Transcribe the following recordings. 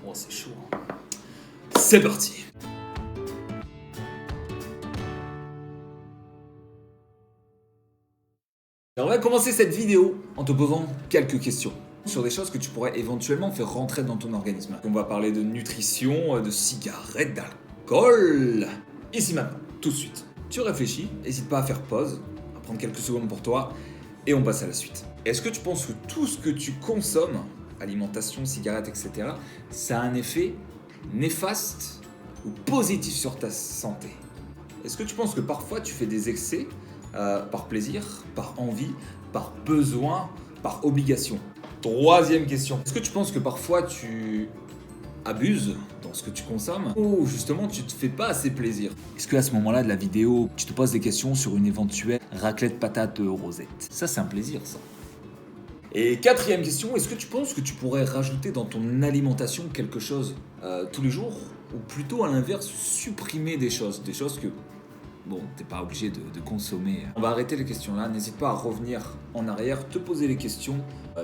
Oh, c'est chaud. C'est parti. Alors, on va commencer cette vidéo en te posant quelques questions sur des choses que tu pourrais éventuellement faire rentrer dans ton organisme. On va parler de nutrition, de cigarettes, d'alcool. Ici maintenant, tout de suite. Tu réfléchis, n'hésite pas à faire pause, à prendre quelques secondes pour toi et on passe à la suite. Est-ce que tu penses que tout ce que tu consommes, alimentation, cigarettes, etc., ça a un effet néfaste ou positif sur ta santé? Est-ce que tu penses que parfois tu fais des excès par plaisir, par envie, par besoin, par obligation? Troisième question. Est-ce que tu penses que parfois tu abuses dans ce que tu consommes ou justement tu te fais pas assez plaisir? Est-ce qu'à ce moment-là de la vidéo, tu te poses des questions sur une éventuelle raclette patate rosette? Ça, c'est un plaisir, ça. Et quatrième question, est-ce que tu penses que tu pourrais rajouter dans ton alimentation quelque chose tous les jours ou plutôt à l'inverse supprimer des choses que bon, t'es pas obligé de consommer. On va arrêter les questions là, n'hésite pas à revenir en arrière, te poser les questions.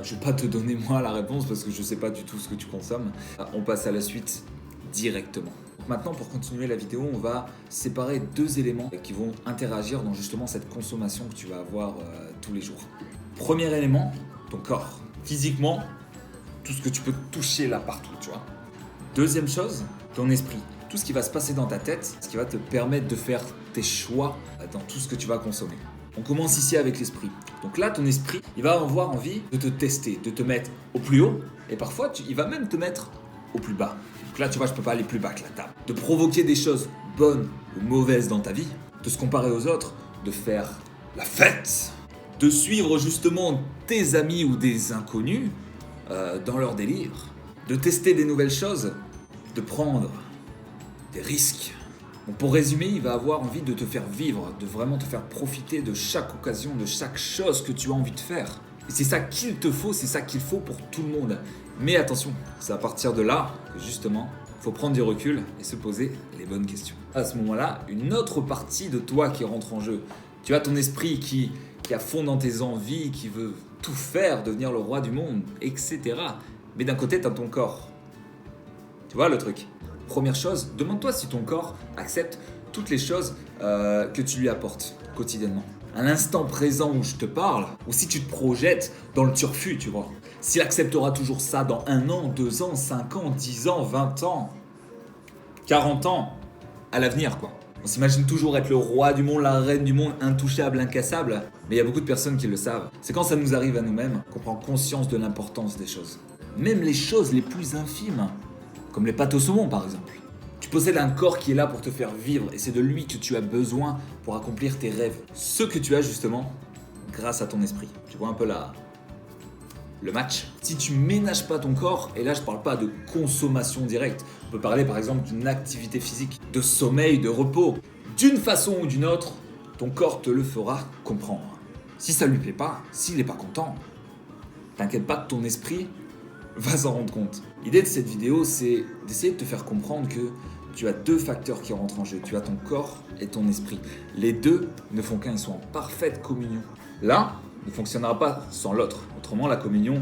Je vais pas te donner moi la réponse parce que je sais pas du tout ce que tu consommes. On passe à la suite directement. Maintenant, pour continuer la vidéo, on va séparer deux éléments qui vont interagir dans justement cette consommation que tu vas avoir tous les jours. Premier élément, ton corps. Physiquement, tout ce que tu peux toucher là partout, tu vois. Deuxième chose, ton esprit. Tout ce qui va se passer dans ta tête, ce qui va te permettre de faire tes choix dans tout ce que tu vas consommer. On commence ici avec l'esprit. Donc là, ton esprit, il va avoir envie de te tester, de te mettre au plus haut, et parfois, il va même te mettre au plus bas. Donc là, tu vois, je peux pas aller plus bas que la table. De provoquer des choses bonnes ou mauvaises dans ta vie, de se comparer aux autres, de faire la fête, de suivre justement tes amis ou des inconnus dans leur délire, de tester des nouvelles choses, de prendre des risques. Donc pour résumer, il va avoir envie de te faire vivre, de vraiment te faire profiter de chaque occasion, de chaque chose que tu as envie de faire. Et c'est ça qu'il te faut, c'est ça qu'il faut pour tout le monde. Mais attention, c'est à partir de là que justement, il faut prendre du recul et se poser les bonnes questions. À ce moment-là, une autre partie de toi qui rentre en jeu. Tu as ton esprit qui est à fond dans tes envies, qui veut tout faire, devenir le roi du monde, etc. Mais d'un côté, tu as ton corps. Tu vois le truc ? Première chose, demande-toi si ton corps accepte toutes les choses que tu lui apportes quotidiennement. À l'instant présent où je te parle, ou si tu te projettes dans le turfu, tu vois. S'il acceptera toujours ça dans 1 an, 2 ans, 5 ans, 10 ans, 20 ans, 40 ans, à l'avenir quoi. On s'imagine toujours être le roi du monde, la reine du monde, intouchable, incassable. Mais il y a beaucoup de personnes qui le savent. C'est quand ça nous arrive à nous-mêmes qu'on prend conscience de l'importance des choses. Même les choses les plus infimes, comme les pâtes au saumon par exemple. Tu possèdes un corps qui est là pour te faire vivre et c'est de lui que tu as besoin pour accomplir tes rêves. Ce que tu as justement grâce à ton esprit. Tu vois un peu le match. Si tu ménages pas ton corps, et là je parle pas de consommation directe, on peut parler par exemple d'une activité physique, de sommeil, de repos. D'une façon ou d'une autre, ton corps te le fera comprendre. Si ça lui plaît pas, s'il est pas content, t'inquiète pas que ton esprit va s'en rendre compte. L'idée de cette vidéo, c'est d'essayer de te faire comprendre que tu as deux facteurs qui rentrent en jeu. Tu as ton corps et ton esprit. Les deux ne font qu'un, ils sont en parfaite communion. L'un ne fonctionnera pas sans l'autre. Autrement, la communion,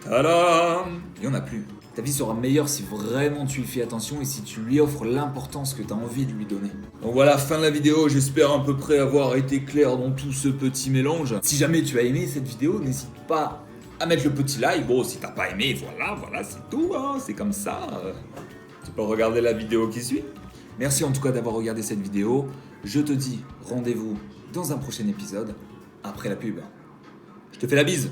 tadam, il n'y en a plus. Ta vie sera meilleure si vraiment tu y fais attention et si tu lui offres l'importance que tu as envie de lui donner. Donc voilà, fin de la vidéo. J'espère à peu près avoir été clair dans tout ce petit mélange. Si jamais tu as aimé cette vidéo, n'hésite pas à mettre le petit like. Bon, si t'as pas aimé, voilà, c'est tout, hein, c'est comme ça. Tu peux regarder la vidéo qui suit. Merci en tout cas d'avoir regardé cette vidéo. Je te dis rendez-vous dans un prochain épisode après la pub. Je te fais la bise.